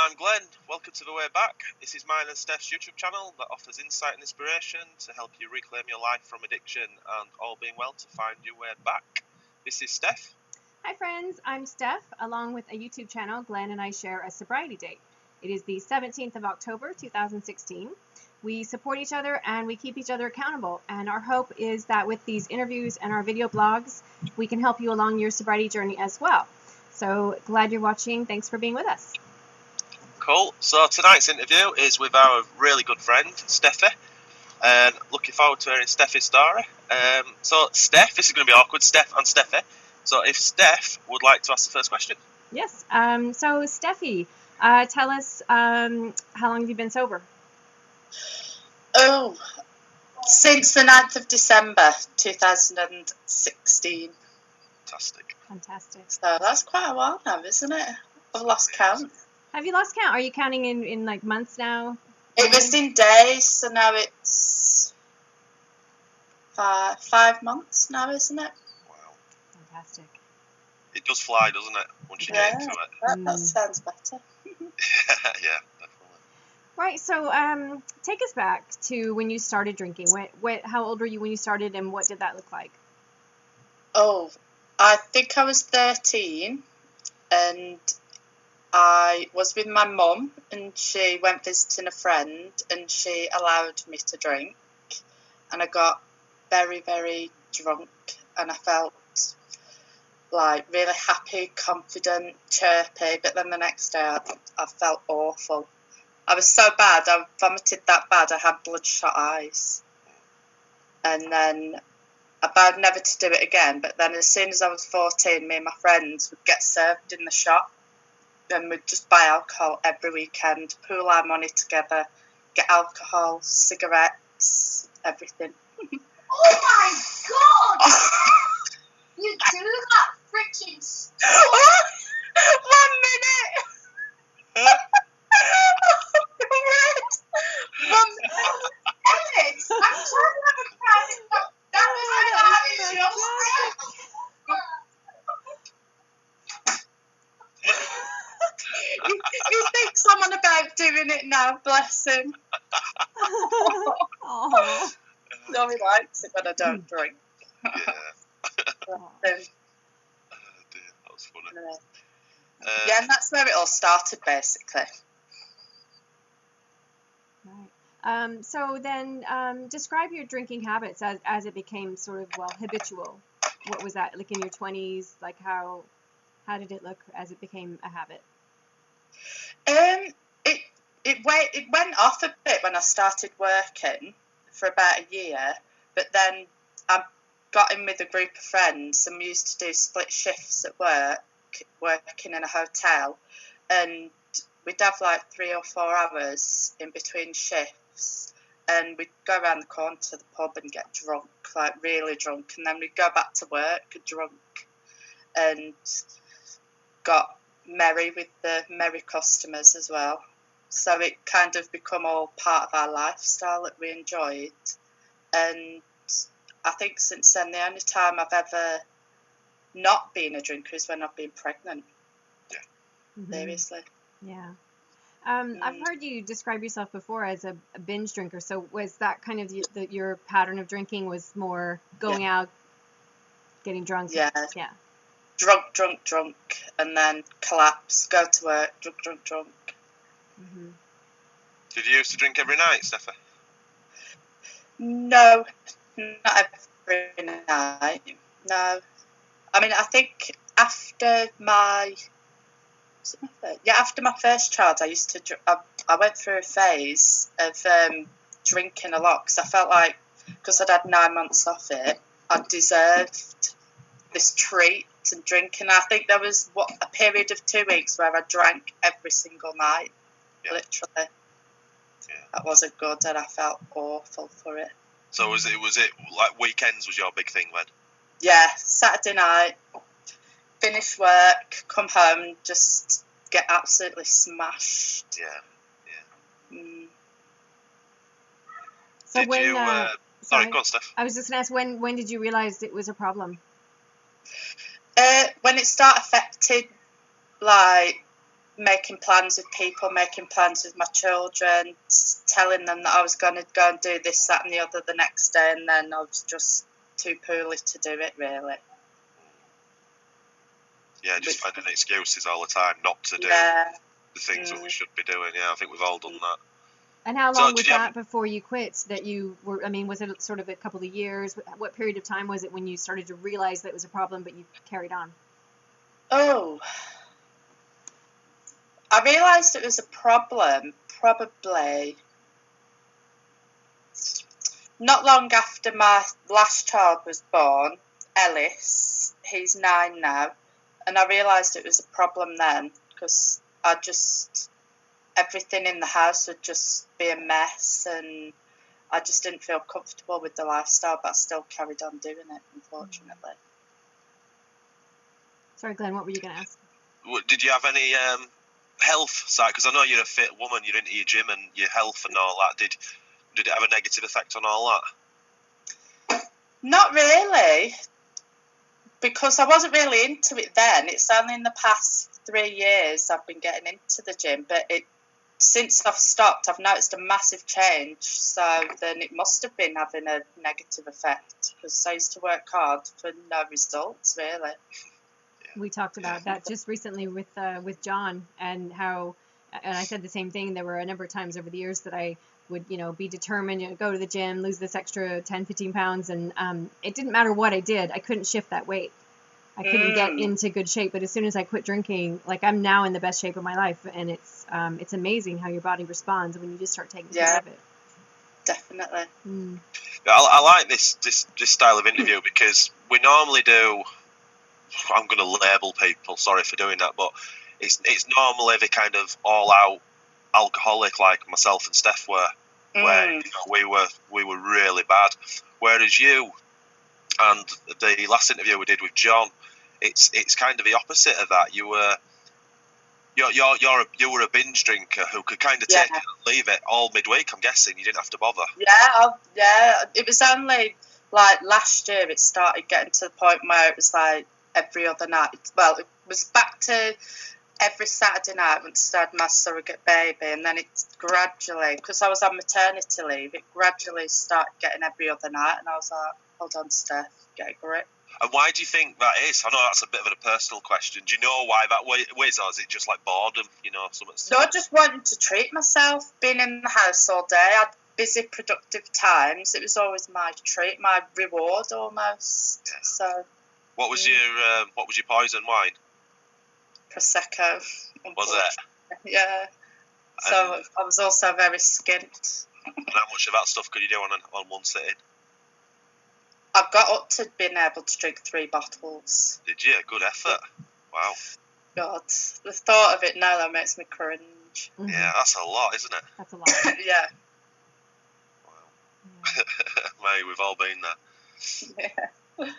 I'm Glenn. Welcome to The Way Back. This is mine and Steph's YouTube channel that offers insight and inspiration to help you reclaim your life from addiction and, all being well, to find your way back. This is Steph. Hi friends, I'm Steph. Along with a YouTube channel, Glenn and I share a sobriety date. It is the 17th of October, 2016. We support each other and we keep each other accountable. And our hope is that with these interviews and our video blogs, we can help you along your sobriety journey as well. So glad you're watching. Thanks for being with us. Cool. So tonight's interview is with our really good friend, Stephy. And looking forward to hearing Stephy's story. So Steph, this is going to be awkward, Steph and Stephy. So if Steph would like to ask the first question. Yes. So Steffi, tell us how long have you been sober? Oh, since the 9th of December 2016. Fantastic. So that's quite a while now, isn't it? I've lost count. Have you lost count? Are you counting in like months now? It was in days, so now it's 5 months now, isn't it? Wow. Fantastic. It does fly, doesn't it? Once you get into it. That sounds better. Yeah, definitely. Right, so take us back to when you started drinking. How old were you when you started, and what did that look like? Oh, I think I was 13, and I was with my mum, and she went visiting a friend, and she allowed me to drink, and I got very, very drunk, and I felt like really happy, confident, chirpy, but then the next day I felt awful. I was so bad, I vomited that bad, I had bloodshot eyes. And then I vowed never to do it again, but then as soon as I was 14, me and my friends would get served in the shop, and we'd just buy alcohol every weekend, pool our money together, get alcohol, cigarettes, everything. Oh my god! You do that freaking stuff! 1 minute! Alex, I'm trying to have a private talk. That was like He thinks I'm on about doing it now, bless him. Oh. No, he likes it when I don't drink. Yeah. Oh. Dear, that was funny. Yeah, and that's where it all started, basically. Right. So then describe your drinking habits as it became sort of, habitual. What was that, like in your 20s? Like how did it look as it became a habit? It went off a bit when I started working for about a year, but then I got in with a group of friends and we used to do split shifts at work, working in a hotel, and we'd have like 3 or 4 hours in between shifts, and we'd go around the corner to the pub and get drunk, like really drunk, and then we'd go back to work drunk, and got merry with the merry customers as well. So it kind of become all part of our lifestyle that we enjoyed. And I think since then, the only time I've ever not been a drinker is when I've been pregnant. Yeah. Mm-hmm. Seriously. Yeah. I've heard you describe yourself before as a binge drinker. So was that kind of your pattern of drinking, was more going out, getting drunk? Yeah. Yeah. Drunk, and then collapse, go to work, drunk. Mm-hmm. Did you used to drink every night, Stephy? No, not every night. No. I mean, I think after my first child, I used to. I went through a phase of drinking a lot because I felt like, because I'd had 9 months off it, I deserved this treat and drinking. I think there was a period of 2 weeks where I drank every single night, literally. Yeah. That wasn't good, and I felt awful for it. So was it like weekends was your big thing then? Yeah, Saturday night, finish work, come home, just get absolutely smashed. Yeah. So Did when, you? Sorry, go on, Steph. I was just going to ask, when did you realize it was a problem? When it started affecting, like, making plans with people, making plans with my children, telling them that I was going to go and do this, that and the other the next day, and then I was just too poorly to do it, really. Yeah, just finding excuses all the time not to do the things that we should be doing. Yeah, I think we've all done that. And how long was that before you quit? That you were, I mean, was it sort of a couple of years? What period of time was it when you started to realize that it was a problem, but you carried on? Oh, I realised it was a problem probably not long after my last child was born, Ellis. He's 9 now, and I realised it was a problem then, because everything in the house would just be a mess, and I just didn't feel comfortable with the lifestyle, but I still carried on doing it, unfortunately. Sorry, Glenn, what were you going to ask? Did you have any health side? Because I know you're a fit woman, you're into your gym and your health and all that. Did it have a negative effect on all that? Not really, because I wasn't really into it then. It's only in the past 3 years I've been getting into the gym, but since I've stopped, I've noticed a massive change. So then it must have been having a negative effect, because I used to work hard for no results, really. We talked about that just recently with John, and I said the same thing. There were a number of times over the years that I would, be determined, go to the gym, lose this extra 10, 15 pounds, and it didn't matter what I did. I couldn't shift that weight. I couldn't get into good shape. But as soon as I quit drinking, like, I'm now in the best shape of my life, and it's amazing how your body responds when you just start taking care of it. Definitely. I like this style of interview because we normally do. I'm going to label people. Sorry for doing that, but it's normally the kind of all-out alcoholic like myself and Steph were, where we were really bad. Whereas you and the last interview we did with John, it's kind of the opposite of that. You were a binge drinker who could kind of take it and leave it all midweek. I'm guessing you didn't have to bother. Yeah. It was only like last year it started getting to the point where it was like every other night. Well, it was back to every Saturday night once I had my surrogate baby, and then it's gradually, because I was on maternity leave, it gradually started getting every other night, and I was like, hold on, Steph, get a grip. And why do you think that is? I know that's a bit of a personal question. Do you know why that is, or is it just like boredom? Something. No, I just wanted to treat myself. Being in the house all day, I had busy, productive times. It was always my treat, my reward almost. Yeah. So. What was your poison wine? Prosecco. Was it? Yeah. So I was also very skint. And how much of that stuff could you do on one sitting? I got up to being able to drink 3 bottles. Did you? Good effort. Wow. God, the thought of it now that makes me cringe. Mm-hmm. Yeah, that's a lot, isn't it? That's a lot. Yeah. Wow. Yeah. Mate, we've all been there. Yeah.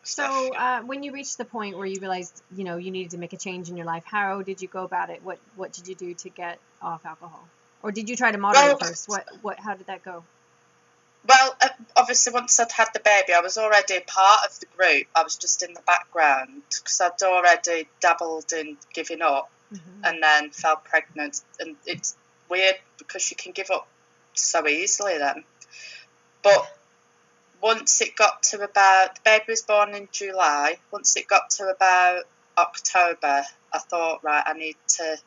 So when you reached the point where you realized, you needed to make a change in your life, how did you go about it? What did you do to get off alcohol? Or did you try to moderate first? How did that go? Well, obviously, once I'd had the baby, I was already part of the group. I was just in the background because I'd already dabbled in giving up and then fell pregnant. And it's weird because you can give up so easily then. But once it got to about, the baby was born in July, once it got to about October, I thought, right, I need to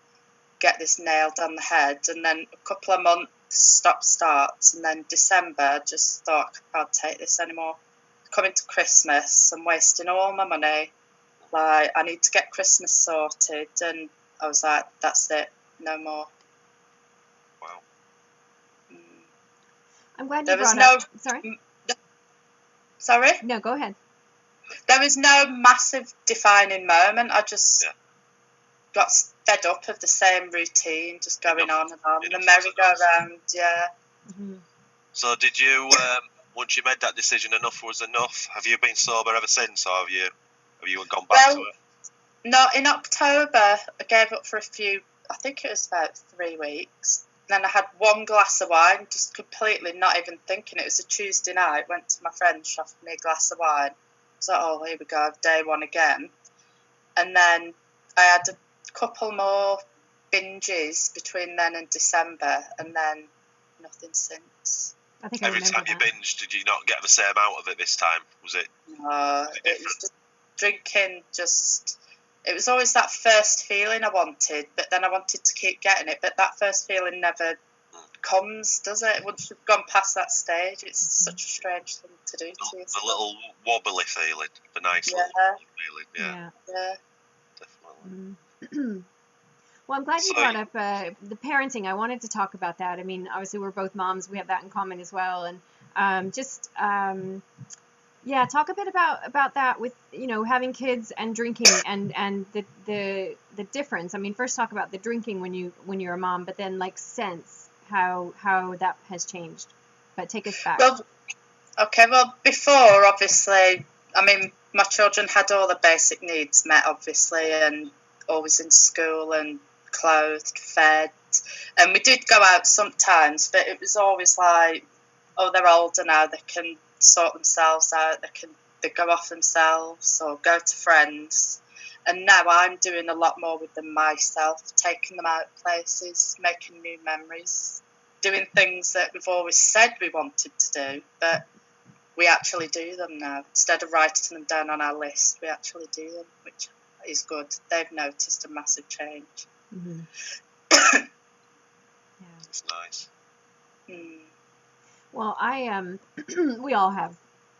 get this nailed on the head. And then a couple of months, stop-starts, and then December, I just thought, I can't take this anymore. Coming to Christmas, I'm wasting all my money. Like, I need to get Christmas sorted. And I was like, that's it, no more. Wow. I'm glad you brought up... Sorry? Sorry? No, go ahead. There was no massive defining moment. I just got fed up of the same routine, just going on and on. The merry-go-round, yeah. Mm-hmm. So did you, once you made that decision, enough was enough? Have you been sober ever since, or have you gone back to it? No, in October, I gave up for a few, I think it was about 3 weeks. Then I had 1 glass of wine, just completely not even thinking. It was a Tuesday night, went to my friend, she offered me a glass of wine. I was like, oh, here we go, day 1 again. And then I had couple more binges between then and December, and then nothing since. I think I Every remember time you that. binged, did you not get the same out of it this time? Was it? It was just drinking. It was always that first feeling I wanted, but then I wanted to keep getting it. But that first feeling never comes, does it? Once you've gone past that stage, it's such a strange thing to do to The yourself. little wobbly feeling, the nice little Yeah. wobbly feeling. Yeah, Yeah. definitely. Well, I'm glad you So- brought up the parenting. I wanted to talk about that. I mean, obviously we're both moms. We have that in common as well. And talk a bit about that with, you know, having kids and drinking and the difference. I mean, first talk about the drinking when you're a mom, but then like sense how that has changed. But take us back. Well, before, obviously, I mean, my children had all the basic needs met, obviously, and always in school and clothed, fed. And we did go out sometimes, but it was always like, oh, they're older now, they can sort themselves out, they go off themselves or go to friends. And now I'm doing a lot more with them myself, taking them out places, making new memories, doing things that we've always said we wanted to do, but we actually do them now. Instead of writing them down on our list, we actually do them, which is good. They've noticed a massive change. Mm-hmm. It's nice. Well, we all have,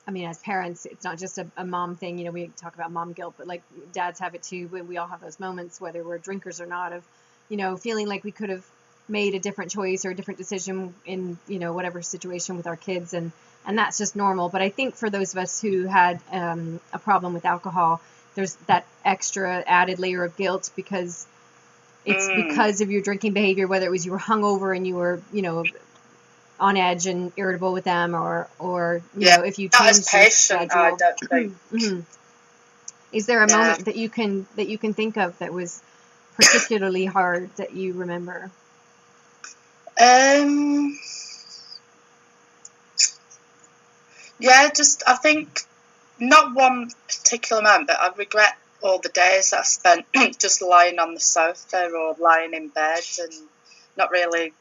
I mean, as parents, it's not just a mom thing. You know, we talk about mom guilt, but like dads have it too. We all have those moments, whether we're drinkers or not, of, you know, feeling like we could have made a different choice or a different decision in, you know, whatever situation with our kids. And that's just normal. But I think for those of us who had a problem with alcohol, there's that extra added layer of guilt because it's because of your drinking behavior, whether it was you were hungover and you were, you know, on edge and irritable with them, or you know, if you not changed as patient, your I schedule. don't think. Mm-hmm. Is there a moment that you can think of that was particularly hard that you remember? Just I think not one particular moment, but I regret all the days that I spent just lying on the sofa or lying in bed and not really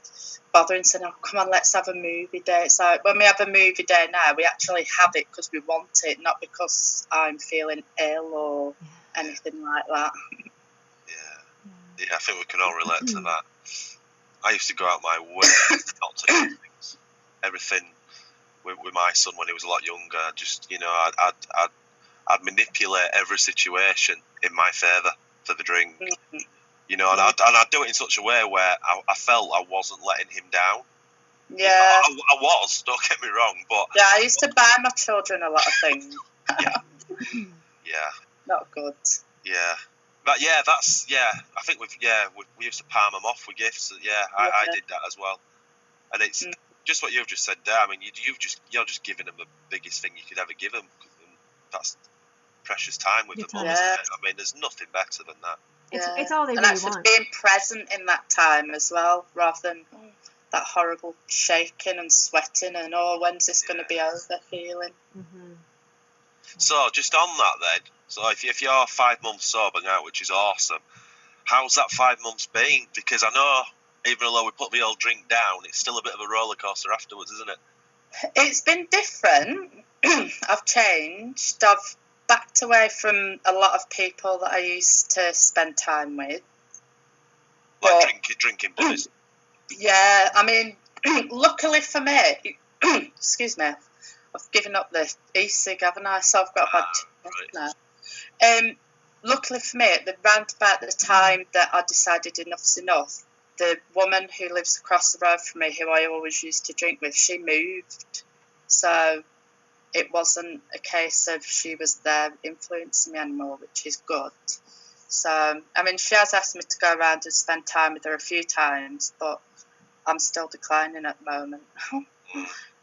bothering, saying, oh, come on, let's have a movie day. It's like when we have a movie day now, we actually have it because we want it, not because I'm feeling ill or anything like that. Yeah, I think we can all relate to that. I used to go out my way not to do things. Everything with my son when he was a lot younger, just, you know, I'd manipulate every situation in my favour for the drink. You know, and I'd do it in such a way where I felt I wasn't letting him down. Yeah. You know, I was, don't get me wrong, but... Yeah, I used to buy my children a lot of things. Yeah. Not good. Yeah. But I think we used to palm them off with gifts. I did that as well. And it's just what you've just said there. I mean, you're just giving them the biggest thing you could ever give them. That's precious time with them, isn't it? I mean, there's nothing better than that. It's all they and really actually want. Being present in that time as well, rather than that horrible shaking and sweating and when's this going to be over feeling. Mm-hmm. So just on that then, so if you're 5 months sober now, which is awesome, how's that 5 months been? Because I know even though we put the old drink down, it's still a bit of a roller coaster afterwards, isn't it? It's been different. I've changed. I've backed away from a lot of people that I used to spend time with. Like drinking buddies. Yeah, I mean, luckily for me, excuse me, I've given up the e-cig, haven't I? So I've got a bad now. Luckily for me, round about the time that I decided enough's enough, the woman who lives across the road from me, who I always used to drink with, she moved. So it wasn't a case of she was there influencing me anymore, which is good. So, I mean, she has asked me to go around and spend time with her a few times, but I'm still declining at the moment.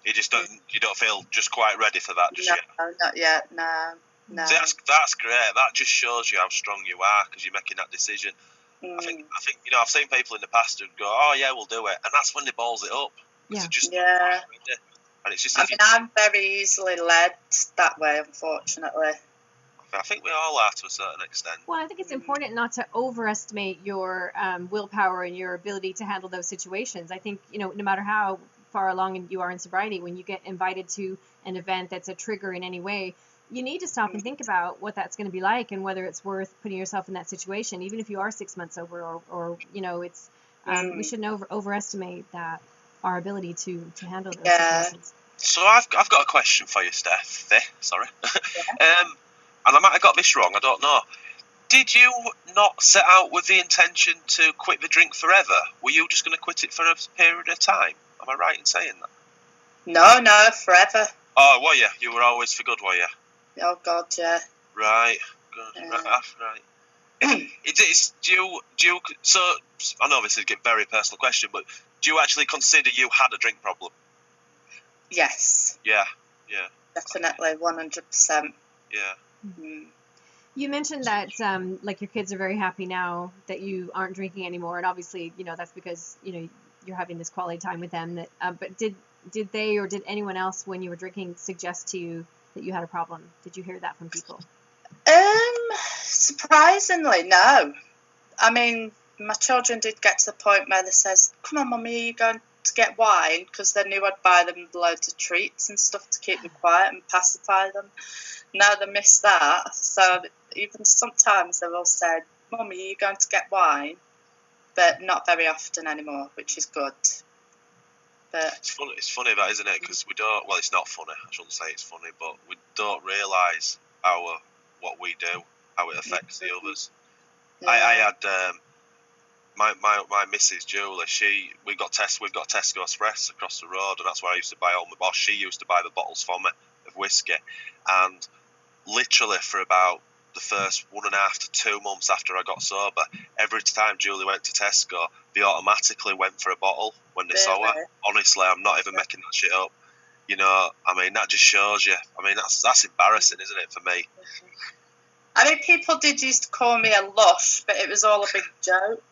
You don't feel just quite ready for that just yet? No, not yet, no. See, that's great. That just shows you how strong you are because you're making that decision. I think you know, I've seen people in the past who go, oh yeah, we'll do it, and that's when they balls it up. They're just not quite ready. And it's just I'm very easily led that way, unfortunately. I think we all are to a certain extent. Well, I think it's important not to overestimate your willpower and your ability to handle those situations. I think, no matter how far along you are in sobriety, when you get invited to an event that's a trigger in any way, you need to stop and think about what that's going to be like and whether it's worth putting yourself in that situation, even if you are 6 months sober, or it's we shouldn't overestimate that our ability to handle those situations. So I've got a question for you, Steph. Sorry. And I might have got this wrong, I don't know. Did you not set out with the intention to quit the drink forever? Were you just going to quit it for a period of time? Am I right in saying that? No, forever. Oh, were you? You were always for good, were you? Oh, God, yeah. Right. Good. Yeah. Right. So, I know this is a very personal question, but do you actually consider you had a drink problem? Yes. Yeah. Definitely, 100%. Yeah. Mm. You mentioned that like your kids are very happy now that you aren't drinking anymore, and obviously that's because you're having this quality time with them. But did they or did anyone else when you were drinking suggest to you that you had a problem? Did you hear that from people? Surprisingly, no. I mean, my children did get to the point where they says, "Come on, mummy, are you going to get wine?" Because they knew I'd buy them loads of treats and stuff to keep them quiet and pacify them. Now they miss that, so even sometimes they will say, "Mummy, are you going to get wine?" But not very often anymore, which is good. But it's funny that, isn't it? Because we don't. Well, it's not funny. I shouldn't say it's funny, but we don't realise what we do, how it affects the others. yeah. I had my missus Julie. We've got Tesco Express across the road, and that's where I used to buy all my boss. She used to buy the bottles for me of whiskey, and literally for about the first 1.5 to 2 months after I got sober, every time Julie went to Tesco, they automatically went for a bottle when they saw her. Honestly, I'm not even making that shit up. I mean, that just shows you. I mean, that's embarrassing, isn't it, for me? I mean, people did used to call me a lush, but it was all a big joke.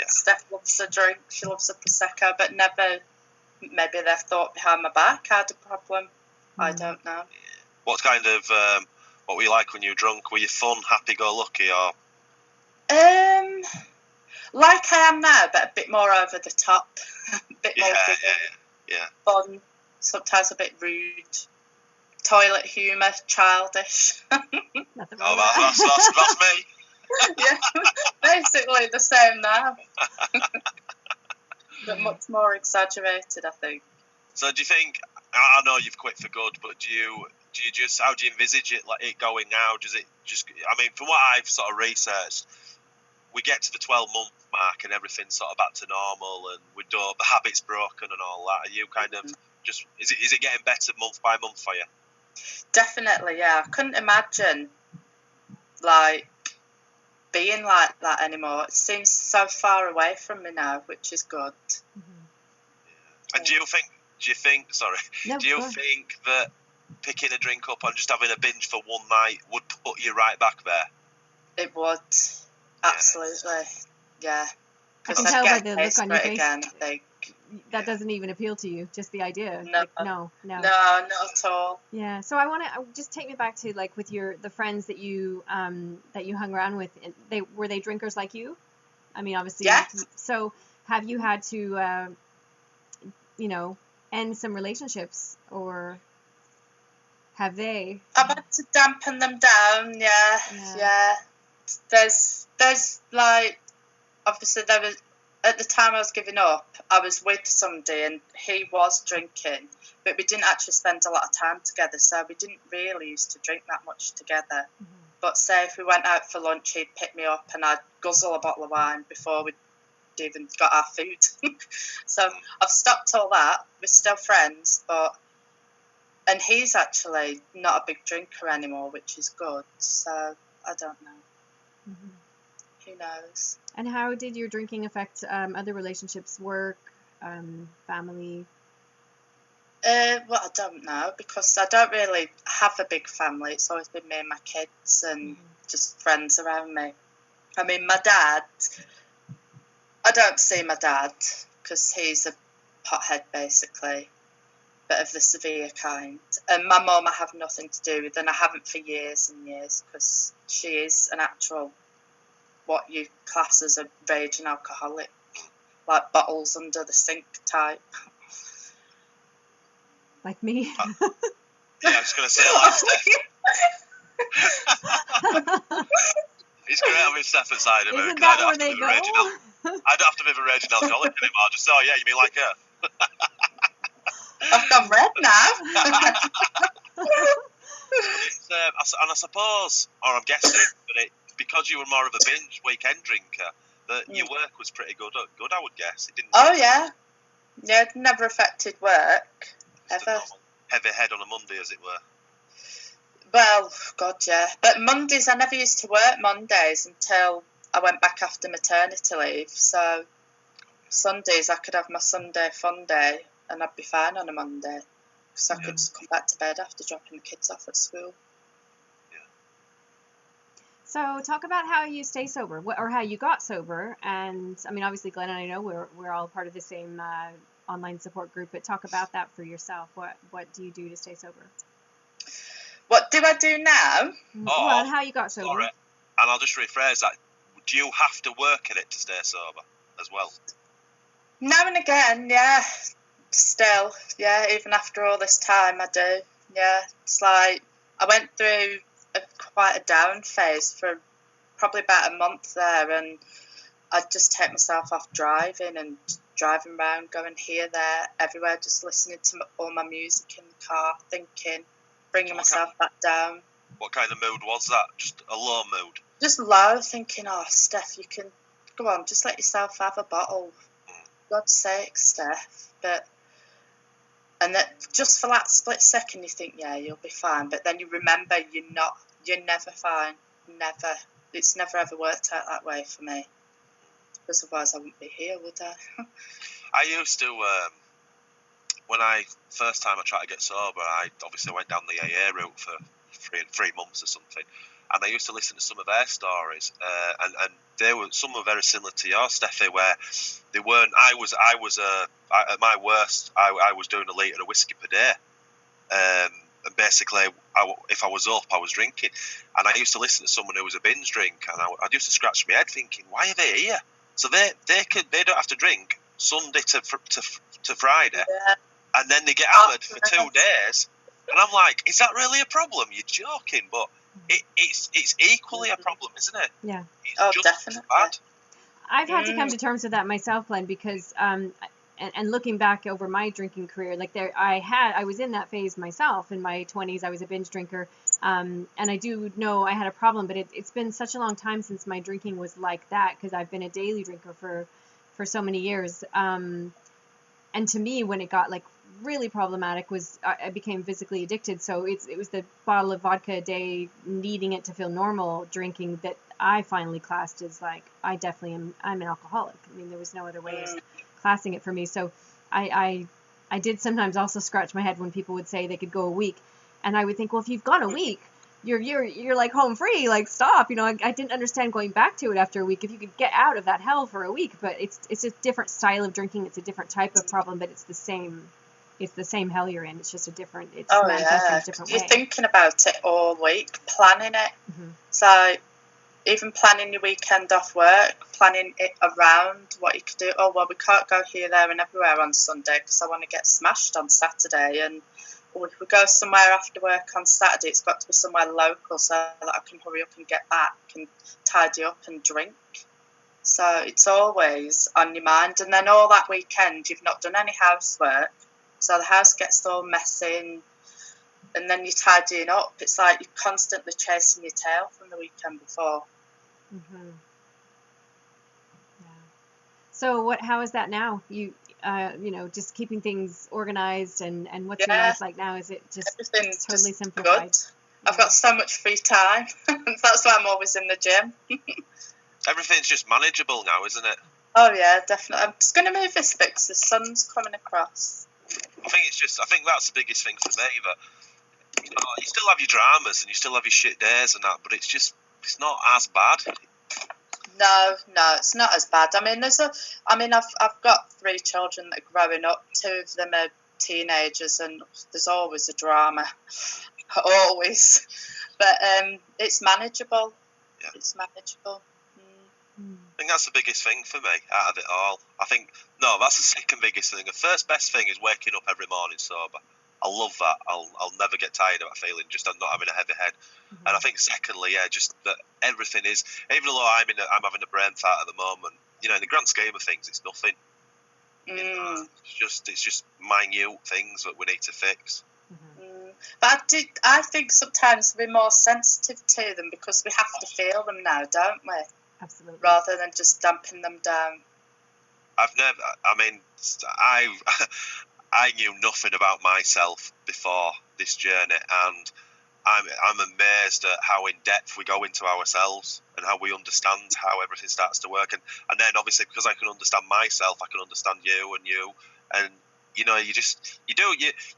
Steph loves a drink, she loves a Prosecco, but never, maybe they thought behind my back I had a problem. I don't know. What kind of, what were you like when you were drunk? Were you fun, happy-go-lucky, or? Like I am now, but a bit more over the top. A bit more fun, sometimes a bit rude. Toilet humour, childish. Nothing wrong That's me. Yeah, basically the same now. But much more exaggerated, I think. So do you think, I know you've quit for good, but do you just, how do you envisage it, like it going now? Does it just, I mean, from what I've sort of researched, we get to the 12-month mark and everything's sort of back to normal, and the habit's broken and all that. Are you kind of just, is it getting better month by month for you? Definitely, yeah. I couldn't imagine being like that anymore. It seems so far away from me now, which is good. And do you think that picking a drink up and just having a binge for one night would put you right back there? It would, absolutely, yeah. I can tell by the look on your face. Again, I think. That doesn't even appeal to you, just the idea. No. No, not at all. Yeah. So I want to just take me back to with the friends that you hung around with. Were they drinkers like you? I mean, obviously. Yeah. So have you had to end some relationships, or have they? I've had to dampen them down. Yeah. There's obviously there was. At the time I was giving up, I was with somebody and he was drinking, but we didn't actually spend a lot of time together, so we didn't really used to drink that much together. Mm-hmm. But say if we went out for lunch, he'd pick me up and I'd guzzle a bottle of wine before we'd even got our food. So I've stopped all that. We're still friends, and he's actually not a big drinker anymore, which is good, so I don't know. Mm-hmm. Who knows? And how did your drinking affect other relationships, work, family? Well, I don't know, because I don't really have a big family. It's always been me and my kids and just friends around me. I mean, my dad, I don't see my dad because he's a pothead, basically. but of the severe kind. And my mum I have nothing to do with, and I haven't for years and years, because she is an actual, what you class as a raging alcoholic, like bottles under the sink type. Like me. Yeah, I was going to say, like Steph. It's great having Steph inside of her. Isn't 'cause I that don't where have to they be go? I don't have to be a raging alcoholic anymore. Just, oh yeah, you mean like her? I've gone red now. And I suppose, or I'm guessing, that because you were more of a binge weekend drinker, that your work was pretty good. Good, I would guess. It didn't. Oh yeah, yeah. It never affected work Just a ever. normal heavy head on a Monday, as it were. Well, God, yeah. But Mondays, I never used to work Mondays until I went back after maternity leave. So Sundays, I could have my Sunday fun day, and I'd be fine on a Monday, because I could just come back to bed after dropping the kids off at school. So talk about how you stay sober, or how you got sober. And I mean, obviously, Glenn and I know we're all part of the same online support group. But talk about that for yourself. What do you do to stay sober? What do I do now? Well, how you got sober. Sorry. And I'll just rephrase that. Do you have to work at it to stay sober as well? Now and again, yeah. Still, yeah. Even after all this time, I do. Yeah, it's like I went through quite a down phase for probably about a month there, and I'd just take myself off driving around, going here, there, everywhere, just listening to all my music in the car, thinking, bringing myself back down. What kind of mood was that? Just a low mood? Just low, thinking, oh, Steph, you can, go on, just let yourself have a bottle. For God's sake, Steph. And that just for that split second, you think, yeah, you'll be fine. But then you remember you're never fine. Never. It's never ever worked out that way for me. Because otherwise I wouldn't be here, would I? I used to, when first time I tried to get sober, I obviously went down the AA route for three months or something. And I used to listen to some of their stories, and some were very similar to yours, Steffi, where they weren't. At my worst, I was doing a litre of whiskey per day, and basically, if I was up, I was drinking. And I used to listen to someone who was a binge drinker, and I used to scratch my head thinking, why are they here? So they don't have to drink Sunday to Friday, Yeah. and then they get hammered for 2 days. And I'm like, is that really a problem? You're joking, but it's equally a problem, isn't it? Yeah. Oh, just definitely. bad. I've had to come to terms with that myself, Glenn, because and looking back over my drinking career, like I was in that phase myself in my 20s. I was a binge drinker, and I do know I had a problem, but it's been such a long time since my drinking was like that, because I've been a daily drinker for so many years. And to me, when it got like really problematic, was I became physically addicted. So it was the bottle of vodka a day, needing it to feel normal drinking, that I finally classed as like, I'm an alcoholic. I mean, there was no other way of classing it for me. So I did sometimes also scratch my head when people would say they could go a week, and I would think, well, if you've gone a week, you're like home free, like stop. I didn't understand going back to it after a week. If you could get out of that hell for a week, but it's a different style of drinking. It's a different type of problem, but it's the same hell you're in. It's just it's manifesting a different way. You're thinking about it all week, planning it. Mm-hmm. So even planning your weekend off work, planning it around what you could do. Oh, well, we can't go here, there and everywhere on Sunday because I want to get smashed on Saturday. And if we go somewhere after work on Saturday, it's got to be somewhere local so that I can hurry up and get back and tidy up and drink. So it's always on your mind. And then all that weekend, you've not done any housework. So the house gets all messy, and then you're tidying up. It's like you're constantly chasing your tail from the weekend before. Mm-hmm. Yeah. So how is that now? You just keeping things organized, and what's your life like now? Is it just everything's totally just simplified? Good. I've got so much free time. That's why I'm always in the gym. Everything's just manageable now, isn't it? Oh yeah, definitely. I'm just going to move this bit because the sun's coming across. I think that's the biggest thing for me, that you still have your dramas and you still have your shit days and that, but it's not as bad. No, it's not as bad. I mean, I've got 3 children that are growing up. 2 of them are teenagers, and there's always a drama, always. But it's manageable. Yeah. It's manageable. I think that's the biggest thing for me out of it all. I think, no, that's the second biggest thing. The first best thing is waking up every morning sober. I love that. I'll never get tired of that feeling, just not having a heavy head. And I think secondly, yeah, just that everything is, even though I'm having a brain fart at the moment, you know, in the grand scheme of things, it's nothing. You know, it's just minute things that we need to fix. But I think sometimes we're more sensitive to them because we have to feel them now, don't we? Absolutely. Rather than just dumping them down. I knew nothing about myself before this journey, and I'm amazed at how in depth we go into ourselves and how we understand how everything starts to work. And then obviously because I can understand myself, I can understand you, and you know, you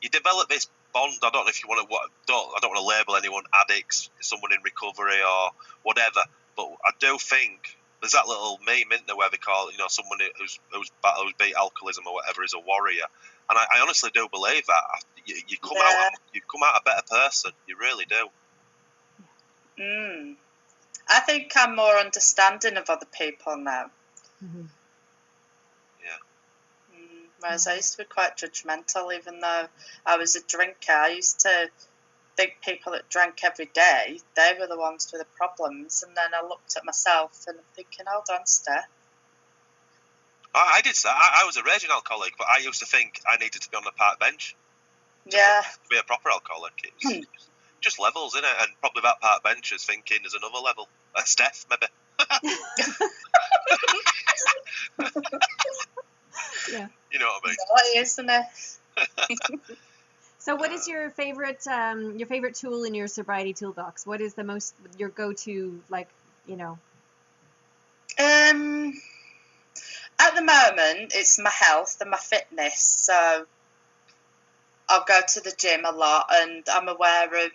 develop this bond. I don't know if you want to. I don't want to label anyone addicts, someone in recovery or whatever. But I do think there's that little meme, isn't there, where they call it, you know, someone who's beat alcoholism or whatever is a warrior. And I honestly do believe that. You come out a better person. You really do. I think I'm more understanding of other people now. Yeah. Whereas I used to be quite judgmental, even though I was a drinker. I used to think people that drank every day, they were the ones with the problems. And then I looked at myself and I'm thinking, hold on, Steph. I did that. I was a raging alcoholic, but I used to think I needed to be on the park bench. Yeah. To be a proper alcoholic. It was just levels, innit? And probably that park bench is thinking there's another level. Steph, maybe. Yeah. You know what I mean? It is, isn't it? So what is your favorite tool in your sobriety toolbox? What is your go-to, like, you know? At the moment, it's my health and my fitness. So I'll go to the gym a lot, and I'm aware of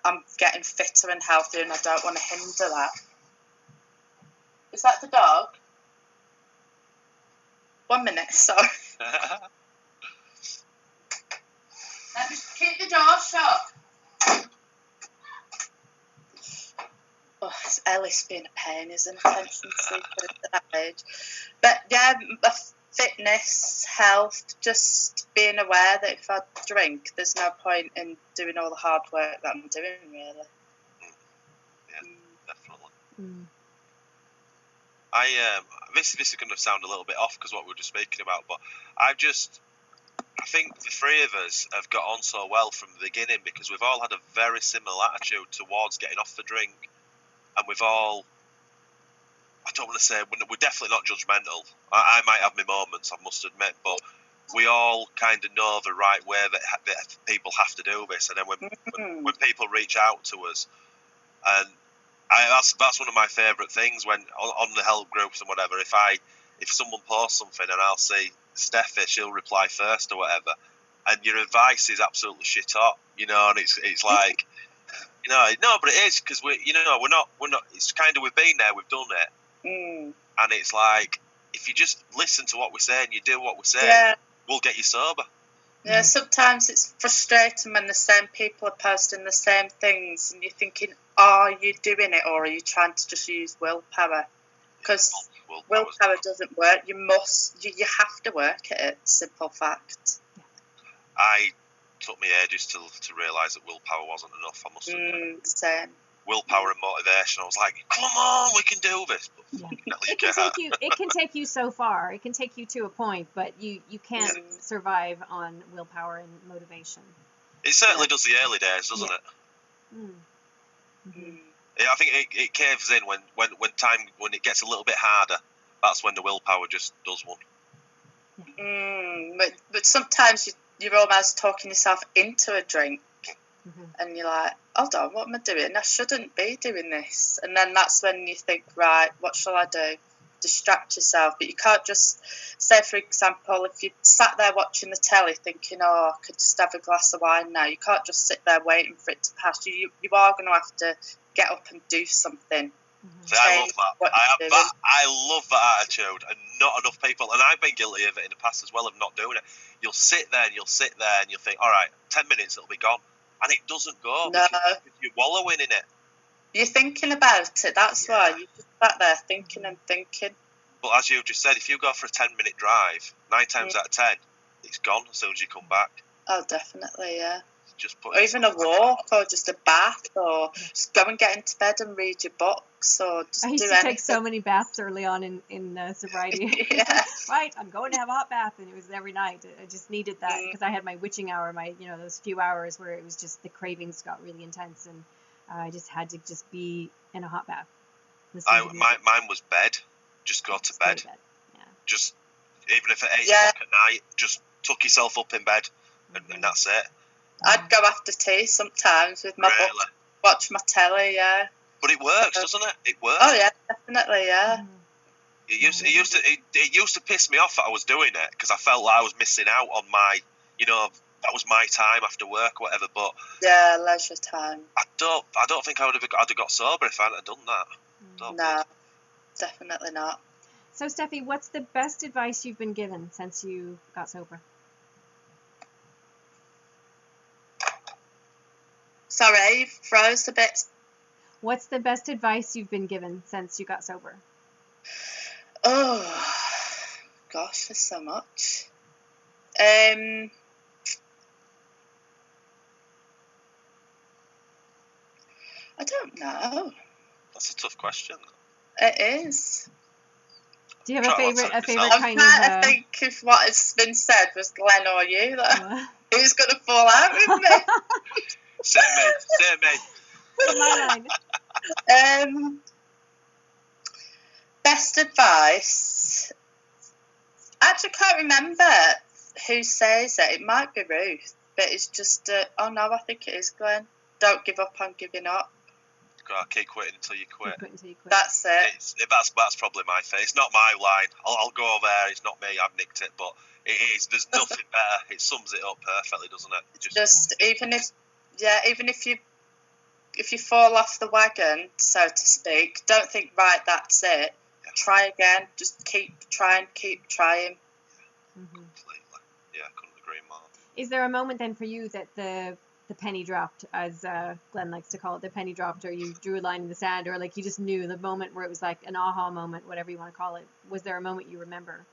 I'm getting fitter and healthier, and I don't want to hinder that. Is that the dog? 1 minute, sorry. Let me keep the door shut. Oh, it's Ellis being a pain, isn't it? Attention seeker at that age. But yeah, fitness, health, just being aware that if I drink, there's no point in doing all the hard work that I'm doing, really. Yeah, definitely. This is going to sound a little bit off because what we were just speaking about, but I think the three of us have got on so well from the beginning because we've all had a very similar attitude towards getting off the drink, and we've all, I don't want to say, we're definitely not judgmental. I might have my moments, I must admit, but we all kind of know the right way that people have to do this. And then when people reach out to us, and that's one of my favourite things when on the help groups and whatever. If someone posts something and I'll see Stephy, she'll reply first or whatever, and your advice is absolutely shit up, you know, and it's like, you know, no, but it is because we're not. It's kind of, we've been there, we've done it, and it's like if you just listen to what we're saying, you do what we're saying, we'll get you sober. Yeah, sometimes it's frustrating when the same people are posting the same things, and you're thinking, are you doing it or are you trying to just use willpower? Because willpower doesn't work. You have to work at it. Simple fact. I took me ages to realise that willpower wasn't enough. I must admit. Same. Willpower and motivation. I was like, come on, we can do this. But it can take you so far. It can take you to a point, but you can't survive on willpower and motivation. It certainly does the early days, doesn't it? Yeah, I think it caves in when it gets a little bit harder. That's when the willpower just does one. But sometimes you're almost talking yourself into a drink, and you're like, hold on, what am I doing? I shouldn't be doing this. And then that's when you think, right, what shall I do? Distract yourself. But you can't just say, for example, if you sat there watching the telly thinking, oh, I could just have a glass of wine now, you can't just sit there waiting for it to pass. You are going to have to get up and do something. See, I love change that. what you're doing. I love that attitude, and not enough people. And I've been guilty of it in the past as well, of not doing it. You'll sit there and you'll think, all right, 10 minutes, it'll be gone, and it doesn't go No. because you're wallowing in it. You're thinking about it. That's why you're just sat there thinking and thinking. But as you just said, if you go for a 10-minute drive, 9 times out of 10, it's gone as soon as you come back. Oh, definitely, yeah. Just put Or even a walk, or just a bath, or just go and get into bed and read your books, or just I used do to anything. take so many baths early on in sobriety. Yeah. Right, I'm going to have a hot bath, and it was every night. I just needed that because I had my witching hour, my those few hours where it was just the cravings got really intense, and I just had to just be in a hot bath. Mine was bed. Just go to bed. Yeah. Just even if at 8 Yeah. o'clock at night, just tuck yourself up in bed, and that's it. I'd go after tea sometimes with my book, watch my telly, yeah. But it works, doesn't it? It works. Oh yeah, definitely, yeah. It used to piss me off that I was doing it because I felt like I was missing out on my, that was my time after work or whatever. But Yeah, leisure time. I don't think I'd have got sober if I hadn't done that. No, definitely not. So, Steffi, what's the best advice you've been given since you got sober? Sorry, you froze a bit. What's the best advice you've been given since you got sober? Oh, gosh, there's so much. I don't know. That's a tough question. It is. Do you have a favorite I'm kind trying to of? think if what has been said was Glenn or you. Who's going to fall out with me? Say me. My line. Best advice. I actually can't remember who says it. It might be Ruth, but it's just. Oh no, I think it is Glenn. Don't give up on giving up. Keep quitting until you quit. That's it. That's probably my thing. It's not my line. I'll go there. It's not me. I've nicked it, but it is. There's nothing better. It sums it up perfectly, doesn't it? Just even if you fall off the wagon, so to speak, don't think right. That's it. Yeah. Try again. Just keep trying. Completely. Yeah, I couldn't agree more. Is there a moment then for you that the penny dropped, as Glenn likes to call it, the penny dropped, or you drew a line in the sand, or like you just knew the moment where it was like an aha moment, whatever you want to call it? Was there a moment you remember?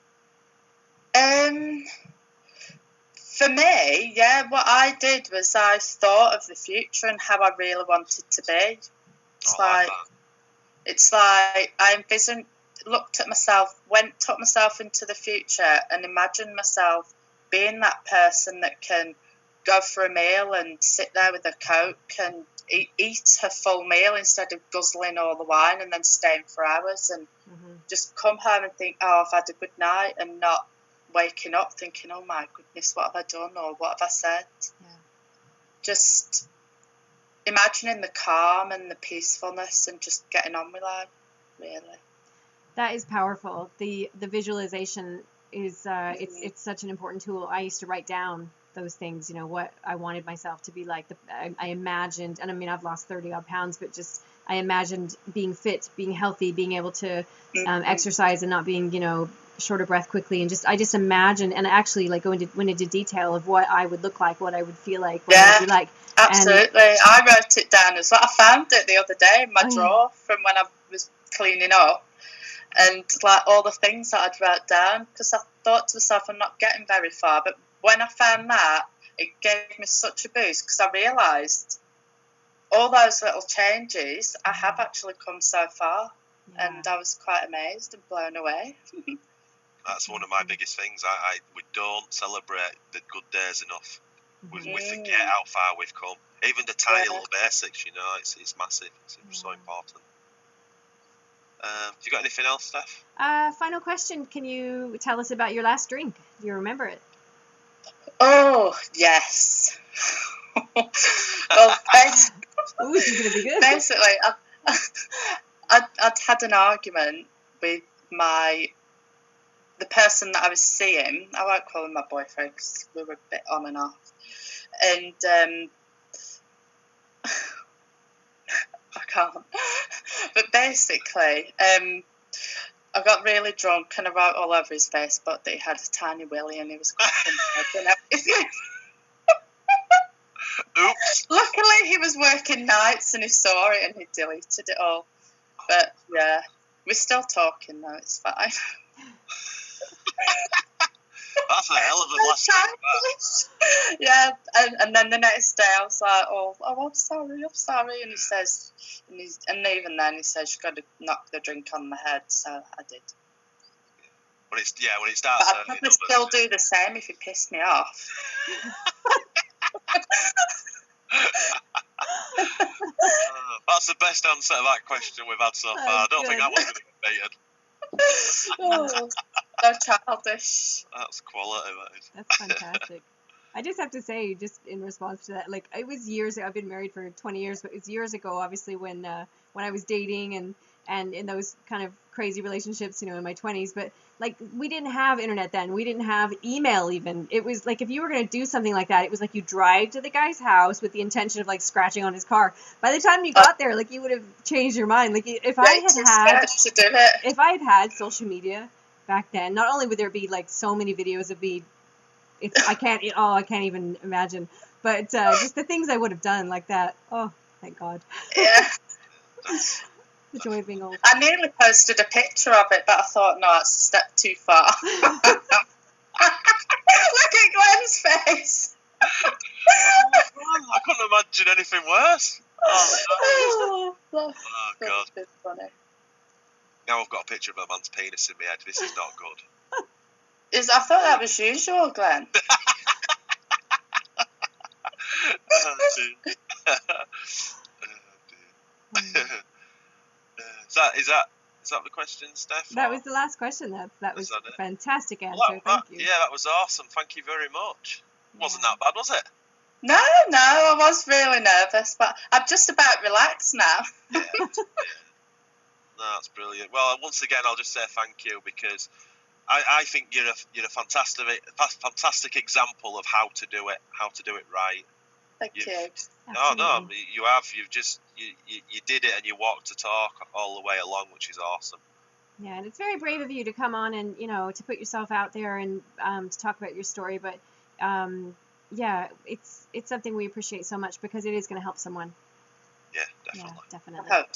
For me, yeah, what I did was I thought of the future and how I really wanted to be. It's like I looked at myself, took myself into the future and imagined myself being that person that can go for a meal and sit there with a Coke and eat her full meal instead of guzzling all the wine and then staying for hours, and just come home and think, oh, I've had a good night, and not waking up thinking, oh my goodness, what have I done or what have I said? Yeah. Just imagining the calm and the peacefulness and just getting on with life, really. That is powerful. The visualization is it's such an important tool. I used to write down those things, what I wanted myself to be like. I imagined, and I mean, I've lost 30 odd pounds, but just I imagined being fit, being healthy, being able to exercise and not being, short of breath quickly, and I just imagined, and actually like went into detail of what I would look like, what I would feel like, what I would be like. Absolutely. I wrote it down as well. I found it the other day in my drawer from when I was cleaning up, and like all the things that I'd wrote down, because I thought to myself, I'm not getting very far, but when I found that, it gave me such a boost, because I realised all those little changes, I have actually come so far, and I was quite amazed and blown away. That's one of my biggest things. We don't celebrate the good days enough. We forget how far we've come. Even the tiny little basics, it's massive. It's so important. Have you got anything else, Steph? Final question. Can you tell us about your last drink? Do you remember it? Oh, yes. Well, this is going to be good. Basically, I'd had an argument with the person that I was seeing. I won't call him my boyfriend because we were a bit on and off. And I can't. But basically, I got really drunk and I wrote all over his Facebook that he had a tiny willy and he was cracking head and everything. Oops. Luckily, he was working nights and he saw it and he deleted it all. But yeah, we're still talking though. It's fine. That's a hell of a blast. Yeah, and then the next day I was like, oh, I'm sorry, and he says, and even then he says you've got to knock the drink on the head, so I did. When it But starts I'd hurting, probably still do the same if he pissed me off. That's the best answer to that question we've had so far. I don't think that was going to get beaten. Oh, so childish. That's quality, that is. That's fantastic. I just have to say, just in response to that, like, it was years. I've been married for 20 years, but it was years ago, obviously, when I was dating and in those kind of crazy relationships, in my 20s. But like, we didn't have internet then. We didn't have email even. It was like, if you were gonna do something like that, it was like you drive to the guy's house with the intention of like scratching on his car. By the time you got there, like, you would have changed your mind. Like, if I had had social media back then, not only would there be like so many videos of me. I can't even imagine. But just the things I would have done like that. Oh, thank God. Yeah. The joy of being old. I nearly posted a picture of it, but I thought, no, it's a step too far. Look at Glenn's face. I couldn't imagine anything worse. Oh God. That's funny. Now I've got a picture of a man's penis in my head. This is not good. I thought that was usual, Glenn. Is that the question, Steph? That was the last question. That was a fantastic answer. Well, Thank you. Yeah, that was awesome. Thank you very much. Wasn't that bad, was it? No, I was really nervous, but I'm just about relaxed now. Yeah. No, that's brilliant. Well, once again, I'll just say thank you, because I think you're a fantastic example of how to do it right. Thank you. Oh no, you have. You've just you did it, and you walked the talk all the way along, which is awesome. Yeah, and it's very brave of you to come on and to put yourself out there and to talk about your story. But yeah, it's something we appreciate so much because it is going to help someone. Yeah, definitely. Yeah, definitely. I hope